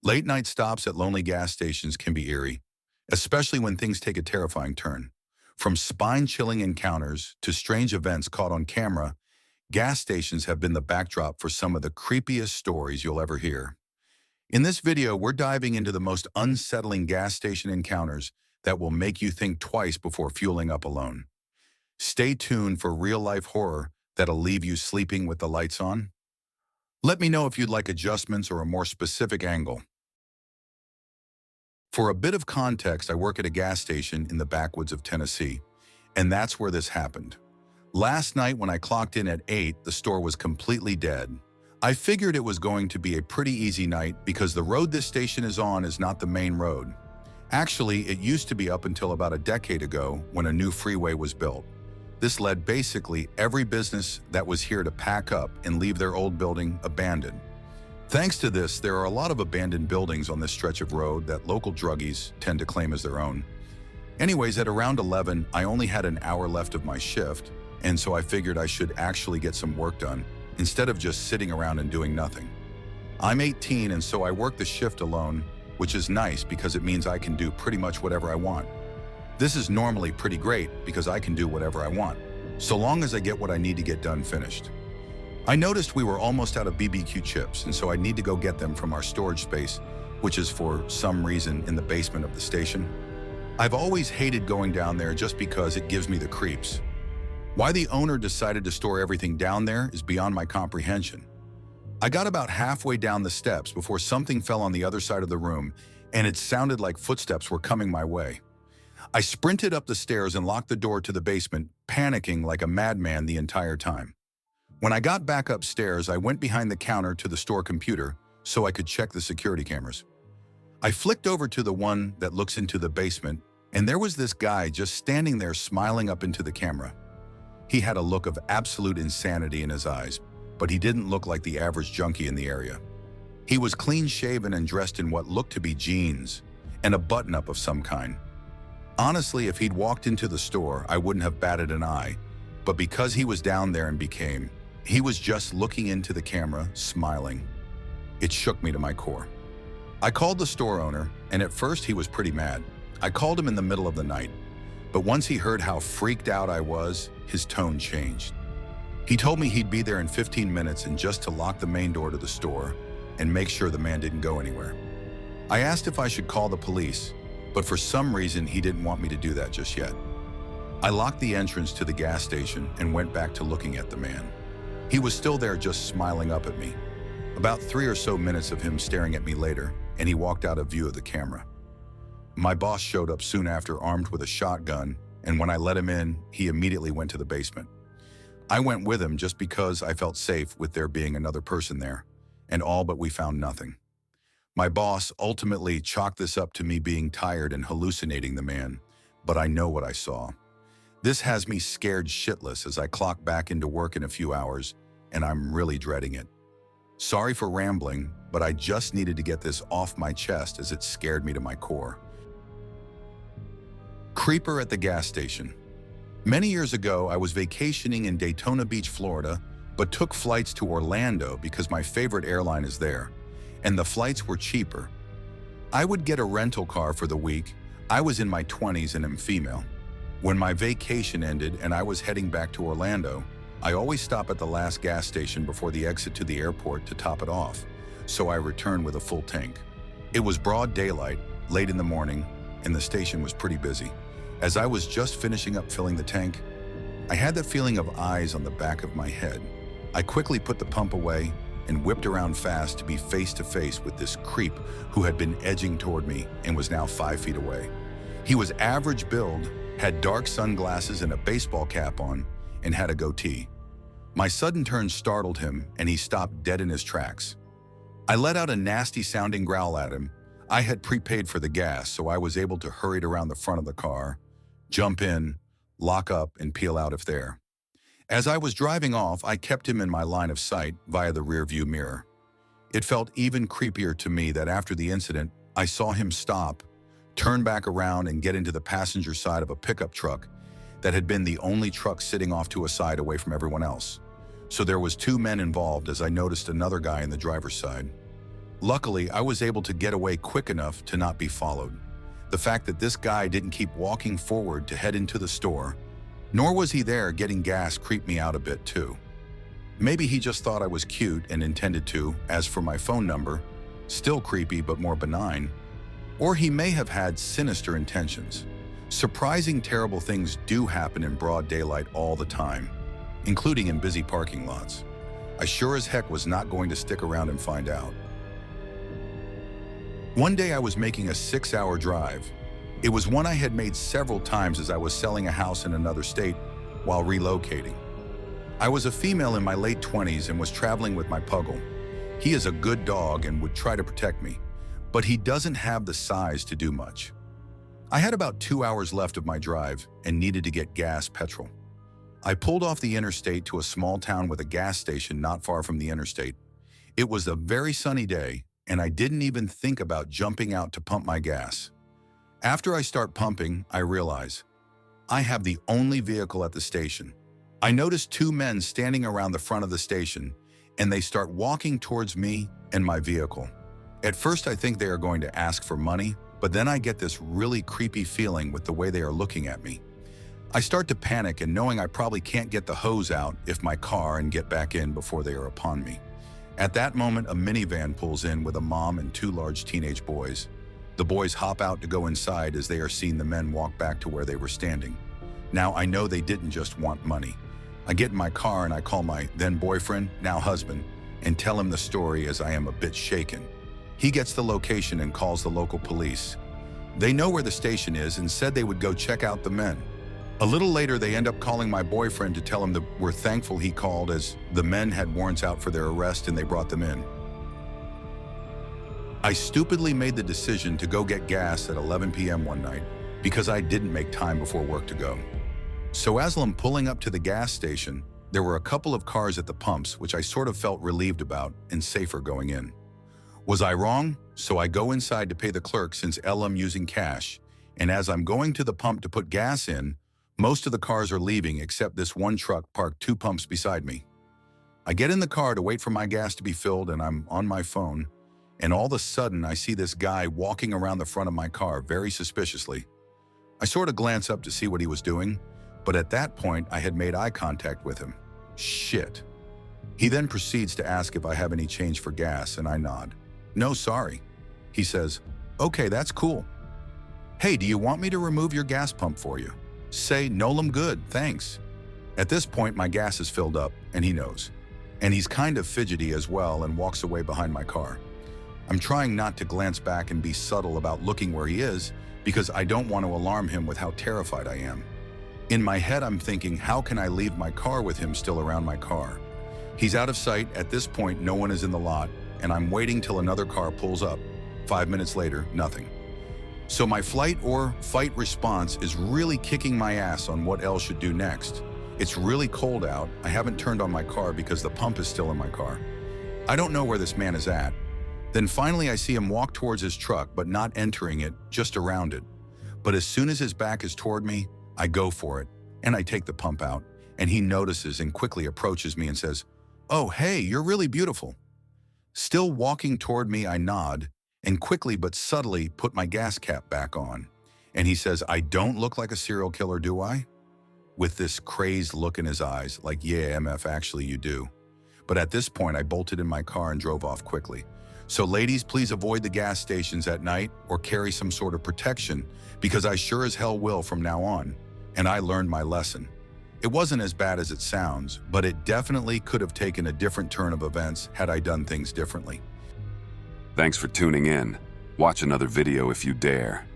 Late-night stops at lonely gas stations can be eerie, especially when things take a terrifying turn. From spine-chilling encounters to strange events caught on camera, gas stations have been the backdrop for some of the creepiest stories you'll ever hear. In this video, we're diving into the most unsettling gas station encounters that will make you think twice before fueling up alone. Stay tuned for real-life horror that'll leave you sleeping with the lights on. Let me know if you'd like adjustments or a more specific angle. For a bit of context, I work at a gas station in the backwoods of Tennessee, and that's where this happened. Last night when I clocked in at 8, the store was completely dead. I figured it was going to be a pretty easy night because the road this station is on is not the main road. Actually, it used to be up until about a decade ago when a new freeway was built. This led basically every business that was here to pack up and leave their old building abandoned. Thanks to this, there are a lot of abandoned buildings on this stretch of road that local druggies tend to claim as their own. Anyways, at around 11, I only had an hour left of my shift, and so I figured I should actually get some work done instead of just sitting around and doing nothing. I'm 18, and so I work the shift alone, which is nice because it means I can do pretty much whatever I want. This is normally pretty great because I can do whatever I want, so long as I get what I need to get done finished. I noticed we were almost out of BBQ chips, and so I need to go get them from our storage space, which is for some reason in the basement of the station. I've always hated going down there just because it gives me the creeps. Why the owner decided to store everything down there is beyond my comprehension. I got about halfway down the steps before something fell on the other side of the room, and it sounded like footsteps were coming my way. I sprinted up the stairs and locked the door to the basement, panicking like a madman the entire time. When I got back upstairs, I went behind the counter to the store computer so I could check the security cameras. I flicked over to the one that looks into the basement, and there was this guy just standing there smiling up into the camera. He had a look of absolute insanity in his eyes, but he didn't look like the average junkie in the area. He was clean-shaven and dressed in what looked to be jeans and a button-up of some kind. Honestly, if he'd walked into the store, I wouldn't have batted an eye, but because he was down there and he was just looking into the camera, smiling. It shook me to my core. I called the store owner, and at first he was pretty mad. I called him in the middle of the night, but once he heard how freaked out I was, his tone changed. He told me he'd be there in 15 minutes and just to lock the main door to the store and make sure the man didn't go anywhere. I asked if I should call the police, but for some reason he didn't want me to do that just yet. I locked the entrance to the gas station and went back to looking at the man. He was still there just smiling up at me. About 3 or so minutes of him staring at me later, and he walked out of view of the camera. My boss showed up soon after armed with a shotgun, and when I let him in, he immediately went to the basement. I went with him just because I felt safe with there being another person there, and all but we found nothing. My boss ultimately chalked this up to me being tired and hallucinating the man, but I know what I saw. This has me scared shitless as I clock back into work in a few hours, and I'm really dreading it. Sorry for rambling, but I just needed to get this off my chest as it scared me to my core. Creeper at the gas station. Many years ago, I was vacationing in Daytona Beach, Florida, but took flights to Orlando because my favorite airline is there, and the flights were cheaper. I would get a rental car for the week. I was in my 20s and am female. When my vacation ended and I was heading back to Orlando, I always stop at the last gas station before the exit to the airport to top it off, so I returned with a full tank. It was broad daylight, late in the morning, and the station was pretty busy. As I was just finishing up filling the tank, I had that feeling of eyes on the back of my head. I quickly put the pump away and whipped around fast to be face to face with this creep who had been edging toward me and was now 5 feet away. He was average build, had dark sunglasses and a baseball cap on, and had a goatee. My sudden turn startled him, and he stopped dead in his tracks. I let out a nasty-sounding growl at him. I had prepaid for the gas, so I was able to hurry around the front of the car, jump in, lock up, and peel out of there. As I was driving off, I kept him in my line of sight via the rearview mirror. It felt even creepier to me that after the incident, I saw him stop, turn back around, and get into the passenger side of a pickup truck that had been the only truck sitting off to a side away from everyone else. So there was 2 men involved as I noticed another guy in the driver's side. Luckily, I was able to get away quick enough to not be followed. The fact that this guy didn't keep walking forward to head into the store, nor was he there getting gas, creeped me out a bit too. Maybe he just thought I was cute and intended to. As for my phone number, still creepy but more benign. Or he may have had sinister intentions. Surprising, terrible things do happen in broad daylight all the time, including in busy parking lots. I sure as heck was not going to stick around and find out. One day I was making a 6-hour drive. It was one I had made several times as I was selling a house in another state while relocating. I was a female in my late 20s and was traveling with my puggle. He is a good dog and would try to protect me, but he doesn't have the size to do much. I had about 2 hours left of my drive and needed to get gas, petrol. I pulled off the interstate to a small town with a gas station not far from the interstate. It was a very sunny day, and I didn't even think about jumping out to pump my gas. After I start pumping, I realize I have the only vehicle at the station. I notice 2 men standing around the front of the station, and they start walking towards me and my vehicle. At first, I think they are going to ask for money, but then I get this really creepy feeling with the way they are looking at me. I start to panic, and knowing I probably can't get the hose out if my car and get back in before they are upon me. At that moment, a minivan pulls in with a mom and 2 large teenage boys. The boys hop out to go inside as they are seeing the men walk back to where they were standing. Now, I know they didn't just want money. I get in my car and I call my then boyfriend, now husband, and tell him the story as I am a bit shaken. He gets the location and calls the local police. They know where the station is and said they would go check out the men. A little later, they end up calling my boyfriend to tell him that we're thankful he called, as the men had warrants out for their arrest and they brought them in. I stupidly made the decision to go get gas at 11 p.m. one night because I didn't make time before work to go. So as I'm pulling up to the gas station, there were a couple of cars at the pumps, which I sort of felt relieved about and safer going in. Was I wrong? So I go inside to pay the clerk since I'm using cash, and as I'm going to the pump to put gas in, most of the cars are leaving except this one truck parked 2 pumps beside me. I get in the car to wait for my gas to be filled, and I'm on my phone, and all of a sudden I see this guy walking around the front of my car very suspiciously. I sort of glance up to see what he was doing, but at that point I had made eye contact with him. Shit. He then proceeds to ask if I have any change for gas, and I nod. No, sorry. He says, okay, that's cool. Hey, do you want me to remove your gas pump for you? Say, no, I'm good, thanks. At this point, my gas is filled up, and he knows. And he's kind of fidgety as well and walks away behind my car. I'm trying not to glance back and be subtle about looking where he is because I don't want to alarm him with how terrified I am. In my head, I'm thinking, how can I leave my car with him still around my car? He's out of sight. At this point, no one is in the lot, and I'm waiting till another car pulls up. 5 minutes later, nothing. So my flight or fight response is really kicking my ass on what else should do next. It's really cold out. I haven't turned on my car because the pump is still in my car. I don't know where this man is at. Then finally I see him walk towards his truck, but not entering it, just around it. But as soon as his back is toward me, I go for it, and I take the pump out, and he notices and quickly approaches me and says, "Oh, hey, you're really beautiful." Still walking toward me, I nod, and quickly but subtly put my gas cap back on. And he says, "I don't look like a serial killer, do I?" With this crazed look in his eyes, like, yeah, MF, actually you do. But at this point, I bolted in my car and drove off quickly. So ladies, please avoid the gas stations at night or carry some sort of protection, because I sure as hell will from now on. And I learned my lesson. It wasn't as bad as it sounds, but it definitely could have taken a different turn of events had I done things differently. Thanks for tuning in. Watch another video if you dare.